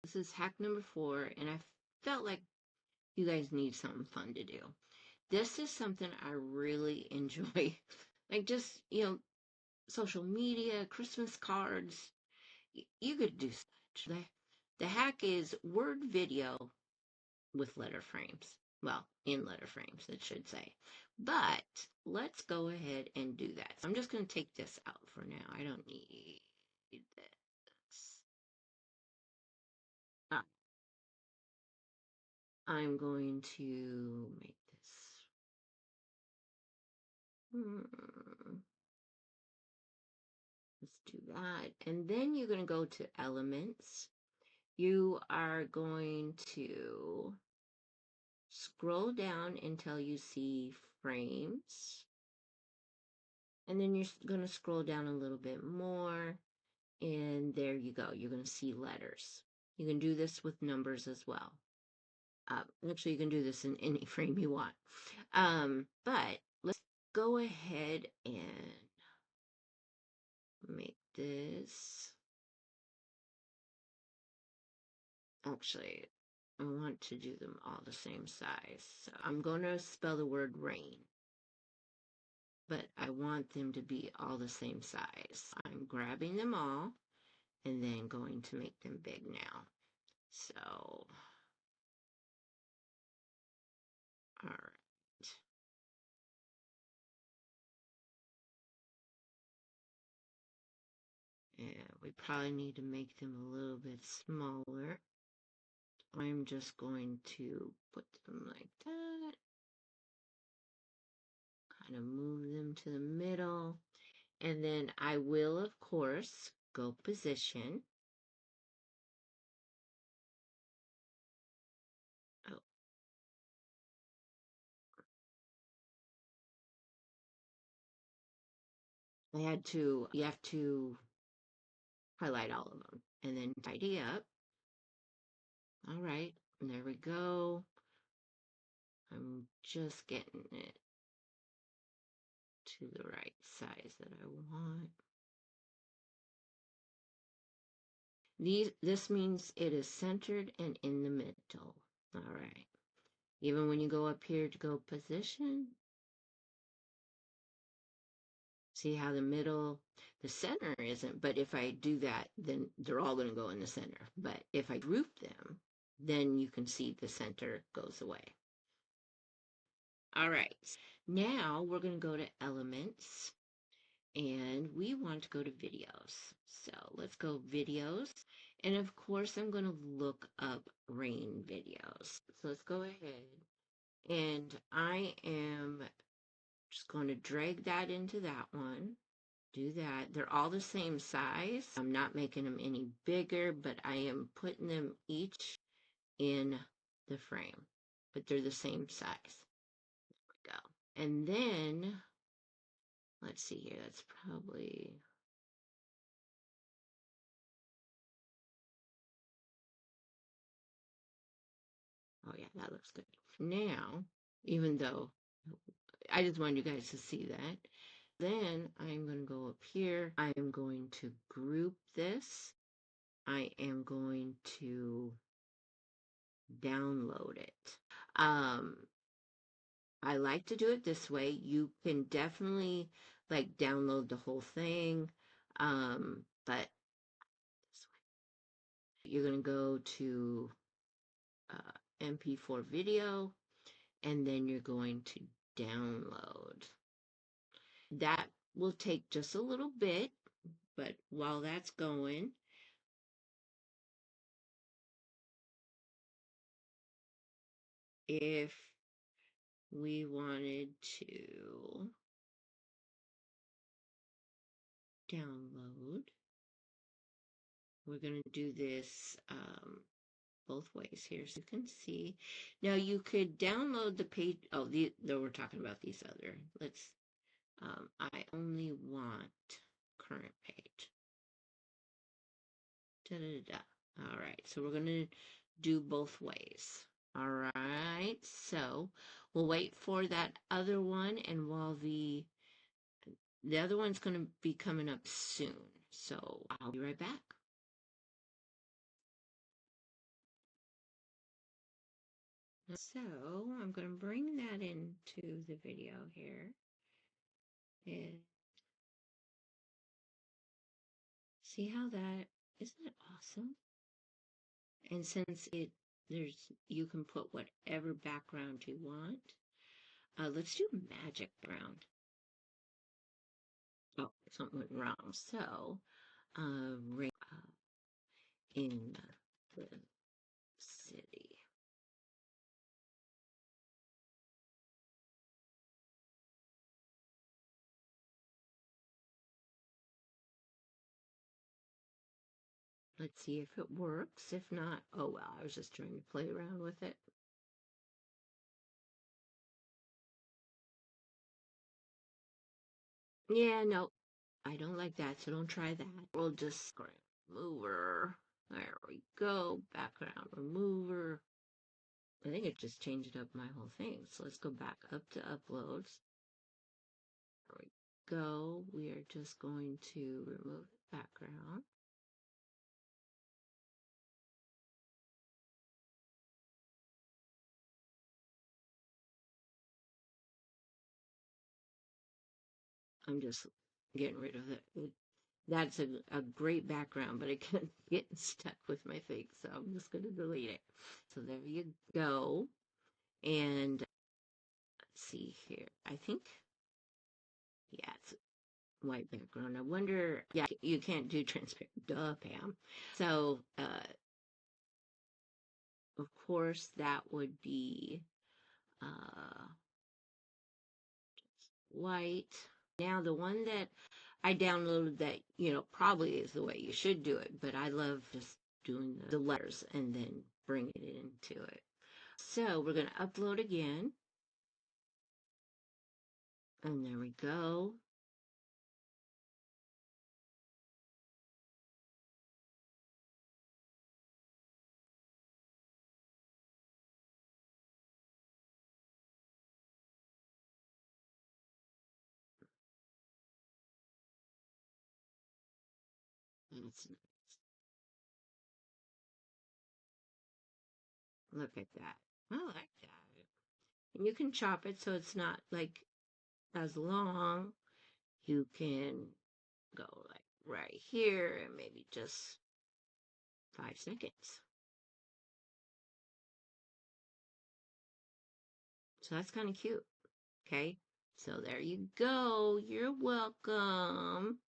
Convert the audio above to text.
This is hack number 4, and I felt like you guys need something fun to do. This is something I really enjoy. Like just, social media, Christmas cards. You could do such. The hack is word video with letter frames. Well, in letter frames, it should say. But let's go ahead and do that. So I'm just going to take this out for now. I don't need this. Ah, I'm going to make this. Let's do that. And then you're going to go to elements. You are going to scroll down until you see frames. And then you're going to scroll down a little bit more. And there you go. You're going to see letters. You can do this with numbers as well. Actually, you can do this in any frame you want. But let's go ahead and make this. Actually, I want to do them all the same size. So I'm going to spell the word rain, but I want them to be all the same size. I'm grabbing them all and then going to make them big now. So, all right. And we probably need to make them a little bit smaller. I'm just going to put them like that. Kind of move them to the middle. And then I will, of course, go position. Oh, you have to highlight all of them and then tidy up. All right, and there we go. I'm just getting it to the right size that I want. This means it is centered and in the middle. All right. Even when you go up here to go position, see how the center isn't, but if I do that, then they're all going to go in the center. But if I group them, then you can see the center goes away. All right, now we're going to go to elements and we want to go to videos. So let's go videos. And of course, I'm going to look up rain videos. So let's go ahead and I am just going to drag that into that one. Do that. They're all the same size. I'm not making them any bigger, but I am putting them each in the frame, but they're the same size. There we go. And then, let's see here, that's probably, oh yeah, that looks good. Now, even though I just wanted you guys to see that, then I'm going to go up here. I am going to group this. I am going to download it. I like to do it this way. You can definitely like download the whole thing. But this way. You're going to go to MP4 video and then you're going to download. That will take just a little bit, but while that's going, if we wanted to download, we're going to do this both ways here so you can see. Now you could download the page. Oh, we're talking about these other. Let's, I only want current page. Da, da, da. All right, so we're going to do both ways. All right, so we'll wait for that other one, and while the other one's going to be coming up soon, so I'll be right back. So I'm going to bring that into the video here. And see how that, isn't it awesome? And since you can put whatever background you want. Let's do magic background. Oh, something went wrong. So, right in the city. Let's see if it works. If not, oh well, I was just trying to play around with it. Yeah, no, I don't like that, so don't try that. We'll just remover. There we go. Background remover. I think it just changed up my whole thing. So let's go back up to uploads. There we go. We are just going to remove the background. I'm just getting rid of it. That's a great background, but it can get stuck with my face, so I'm just going to delete it. So there you go. And let's see here. I think, yeah, it's white background. I wonder, yeah, you can't do transparent. Duh, Pam. So, of course, that would be uh, white. Now, the one that I downloaded that, probably is the way you should do it, but I love just doing the letters and then bringing it into it. So we're going to upload again. And there we go. That's, look at that. I like that. And you can chop it so it's not like as long. You can go like right here and maybe just 5 seconds. So that's kind of cute. Okay. So there you go. You're welcome.